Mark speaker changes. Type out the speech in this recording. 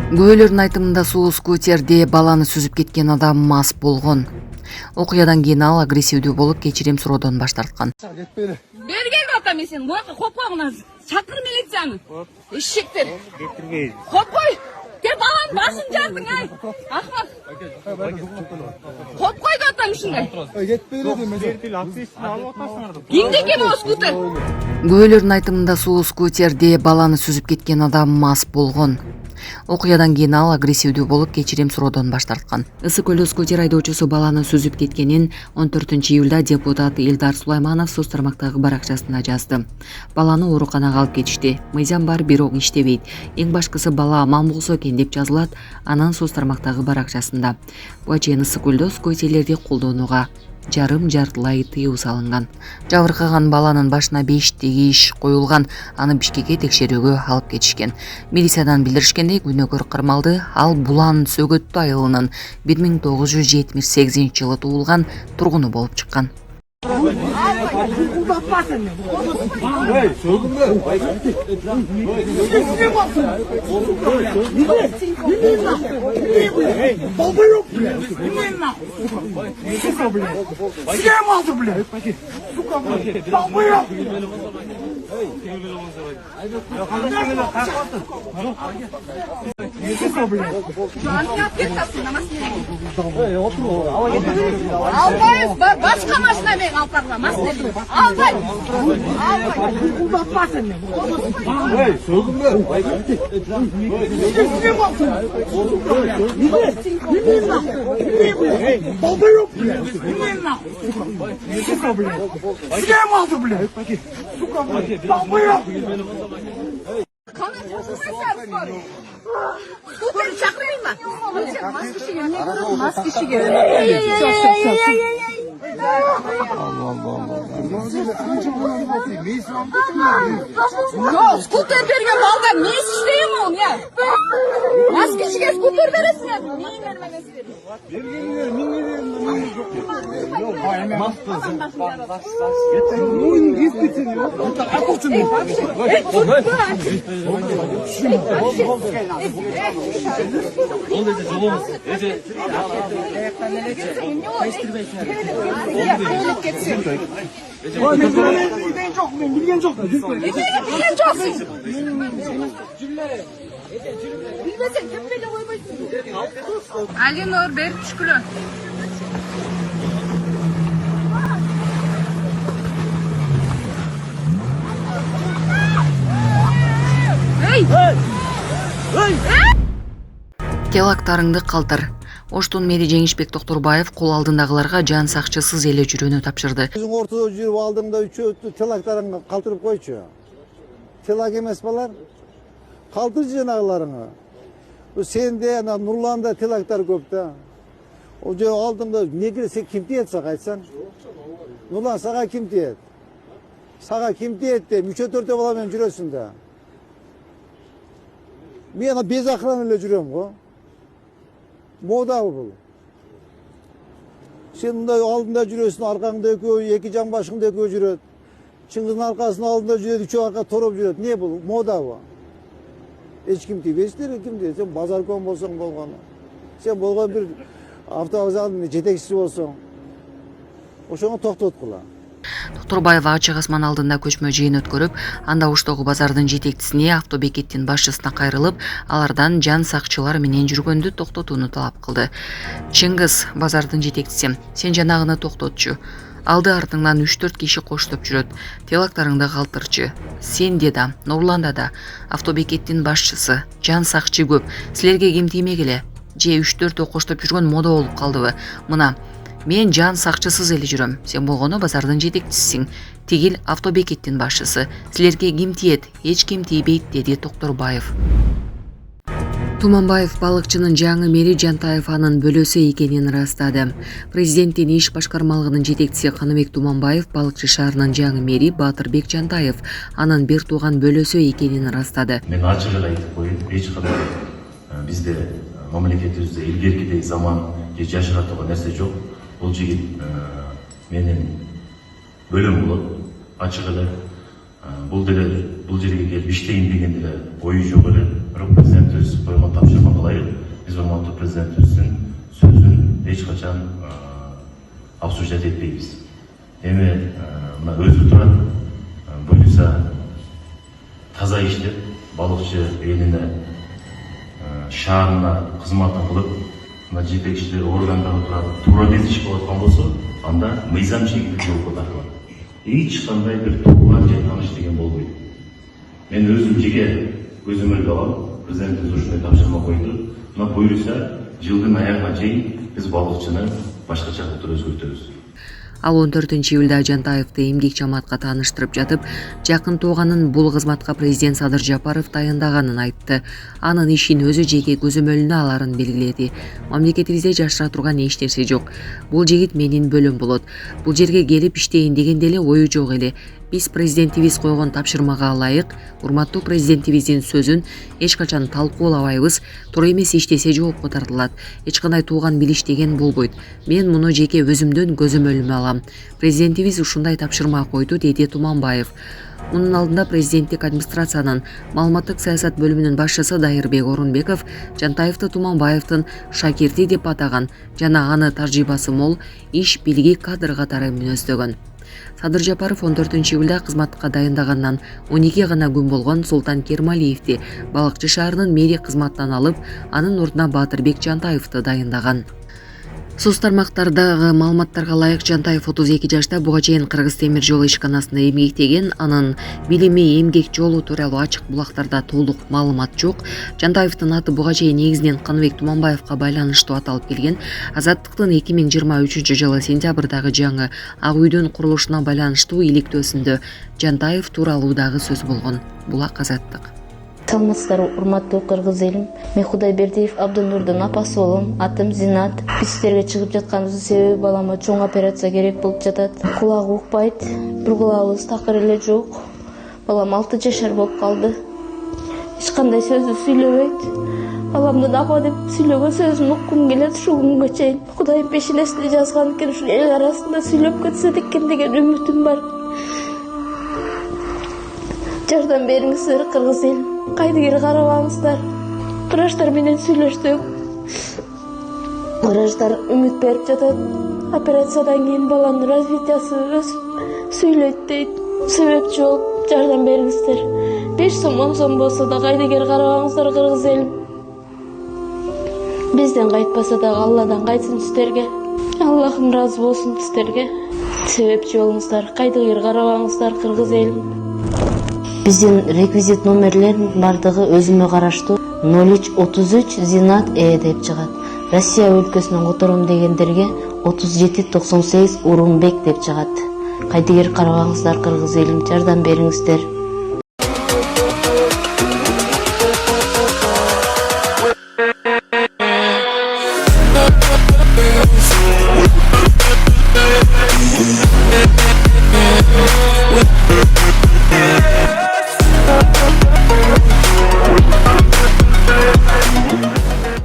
Speaker 1: Күбөлөрдүн айтымында суу скутерде баланы сүзүп кеткен адам мас болгон. Окуядан кийин ал агрессивдүү болуп кечирим суроодон баш тарткан.
Speaker 2: Берген атам сен, копкоңуна чакыр милицияны. Эшектер. Копкой. Кеп баланын башын жардың ай. Ахмак. Копкой да атам ушундай. Кимде кем о скутер?
Speaker 1: Күбөлөрдүн айтымында суу скутерде баланы сүзүп кеткен адам мас болгон. Окуядан кийин ал агрессивдүү болуп кечирим суроодон баш тарткан. Ысык көлдө скутер айдоочусу баланы сүзүп кеткенин 14-июлда депутат Илдар Сулайманов соц тармактагы баракчасында жазды. Баланы ооруканага алып кетишти. Мыйзам бар, бирок иштебейт. Эң башкысы бала аман болсо экен деп жазылат анан соц тармактагы баракчасында. Буга чейин ысык көлдө скутерлерди колдонууга жартылай тыюу салынган. Жабыркаган баланын башына 5 тегиш коюлган, аны Бишкекке текшерүүгө алып кетишкен. Милициядан билдиришкендей, күнөөкөр кармалды. Ал Булан Сөгөттүү айылынын 1978-жылы туулган тургуну болуп чыккан.
Speaker 2: Başka maşına ben alparla masne. Alday. Uzatmasın. Скутер çakırayım mı? Maske şişe. Yok, skuter bergen balga ne işleyeyim on ya? Maske şişe skuter veresin ya. Neyin vermemesi verir? Alinor ber düşkülü.
Speaker 1: Келактарыңды калтыр. Оштун мэри Жеңишбек Токторбаев кол алдындагыларга жан сакчысыз эле жүрүүнү тапшырды.
Speaker 3: Өзүң ортодо жүрүп алдыңда үчөө телактарыңды калтырып койчу. Телак эмес балар. Калтырчы жанагыларыңы. Сенде ана Нурланда телактар көп да. О жөө алдыңда неге сен ким тиет сага айтсаң? Нурлан сага ким тиет? Сага ким тиет деп үчөө төртөө бала менен жүрөсүң да. Мен без охрана эле жүрөм го. Мода бул. Сен мындай алдында жүрөсүң, аркаңда экөө, эки жан башыңда экөө жүрөт. Чыңгыздын аркасынын алдында жүрөт, үчөө арка тороп жүрөт. Не бул? Мода бул. Эч ким тийбейсиздер, ким дейт? Сен базарком болсоң болгону. Сен болгон бир автовокзалдын жетекчиси болсоң, ошону токтоткула.
Speaker 1: Токторбаева ачык асман алдында көчмө жыйын өткөрүп, анда уштогу базардын жетекчисине, автобекеттин башчысына кайрылып, алардан жан сакчылар менен жүргөндү токтотууну талап кылды. Чыңгыз, базардын жетекчиси, сен жанагыны токтотчу. Алды артыңдан 3-4 киши коштоп жүрөт. Телактарыңды калтырчы. Сенде да, Нурланда да, автобекеттин башчысы, жан сакчы көп. Силерге ким тиймегиле? Же 3-4 коштоп жүргөн мода болуп калдыбы? Мына мен жан сакчысыз эле жүрөм. Сен болгону базардын жетекчисиң. Тигил автобекеттин башчысы. Силерге ким тиет? Эч ким тийбейт, деди Токторбаев. Туманбаев балыкчынын жаңы мэри Жантаев анын бөлөсү экенин ырастады. Президенттин иш башкармалыгынын жетекчиси Каныбек Туманбаев балыкчы шаарынын жаңы мэри Батырбек Жантаев анын бир тууган бөлөсү экенин ырастады.
Speaker 4: Мен ачык эле айтып коеюн, эч кандай бизде мамлекетибизде илгеркидей заман же жашыратууга нерсе жок. Бул жигит менин бөлөм болот, ачык эле бул жерге келип иштейин деген деле ою жок эле. Бирок президент өзү койгон тапшырма президентибиздин сөзүн эч качан обсуждать этпейбиз. Эми мына өзү турат, буюрса таза иштеп, балыкчы элине, шаарына кызматын кылып, мына жетекчилер органдары турат туура биз иш кылып аткан болсо, анда мыйзам чегинде жоопко тартылат. Эч кандай бир тууган же тааныш деген болбойт. Мен өзүм жеке көзөмөлгө алам, президенттин ушундай тапшырма койду. Мына буюрса жылдын аягына чейин биз балыкчыны башкача кылып өзгөртөбүз.
Speaker 1: Ал 14-июлда Жантаевди эмгек жамаатка тааныштырып жатып, жакын тууганын бул кызматка президент Садыр Жапаров дайындаганын айтты. Анын ишин өзү жеке көзөмөлүнө аларын белгиледи. Мамлекетибизде жашыра турган эч нерсе жок. Бул жигит менин бөлүм болот. Бул жерге келип иштейин деген деле ою жок эле. Биз президентибиз койгон тапшырмага ылайык, урматтуу президентибиздин сөзүн эч качан талкуулабайбыз. Туура эмес иштесе жоопко тартылат. Эч кандай тууган билиш деген болбойт. Мен муну жеке өзүмдүн көзөмөлүмө алам. Президентибиз ушундай тапшырма койду, деди Туманбаев. Мунун алдында президенттик администрациянын маалыматтык саясат бөлүмүнүн башчысы Дайырбек Орунбеков Жантаевди Туманбаевдин шакирти деп атаган жана аны тажрыйбасы мол, иш билги кадр катары мүнөздөгөн. Садыр Жапаров 14-июлда кызматка дайындагандан 12 гана күн болгон Султан Кермалиевди Балыкчы шаарынын мэри кызматтан алып, анын ордуна Батырбек Жантаевди дайындаган. Соц тармактардагы маалыматтарга ылайык Жантаев 32 жашта буга чейин Кыргыз темир жол ишканасында эмгектеген, анын билими эмгек жолу тууралуу ачык булактарда толук маалымат жок. Жантаевдин аты буга чейин негизинен Каныбек Туманбаевга байланыштуу аталып келген. Азаттыктын 2023-жылы сентябрдагы жаңы Ак үйдүн курулушуна байланыштуу иликтөөсүндө Жантаев тууралуу дагы сөз болгон. Булак Азаттык.
Speaker 5: Саламатсыздар, урматтуу кыргыз элим. Мен Кудайбердиев Абдынурдун апасы болом. Атым Зинат. Биз сиздерге чыгып жатканыбыздын себеби балама чоң операция керек болуп жатат. Кулагы укпайт, бир кулагыбыз такыр эле жок. Балам 6 жашар болуп калды. Эч кандай сөздү сүйлөбөйт. Баламдын апа деп сүйлөгөн сөзүн уккум келет ушул күнгө чейин. Кудайым пешенесине жазган экен, ушул эл арасында сүйлөп кетсе экен деген үмүтүм бар. Жардам бериңиздер кыргыз элим. Кайдыгер карабаңыздар. Врачтар менен сүйлөштүк. Врачтар үмүт берип жатат. Операциядан кийин баланын развитиясы өсүп сүйлөйт дейт. Себепчи болуп жардам бериңиздер. 5 сом 10 сом болсо да кайдыгер карабаңыздар кыргыз элим. Бизден кайтпаса да Алладан кайтсын сиздерге. Аллахым разы болсун сиздерге. Себепчи болуңуздар, кайдыгер карабаңыздар кыргыз элим. Биздин реквизит номерлерин бардыгы өзүмө караштуу 0333 Зинат деп чыгат. Россия өлкөсүнөн котором дегендерге 3798 Урунбек деп чыгат. Кайдыгер карабаңыздар кыргыз элим, жардам бериңиздер.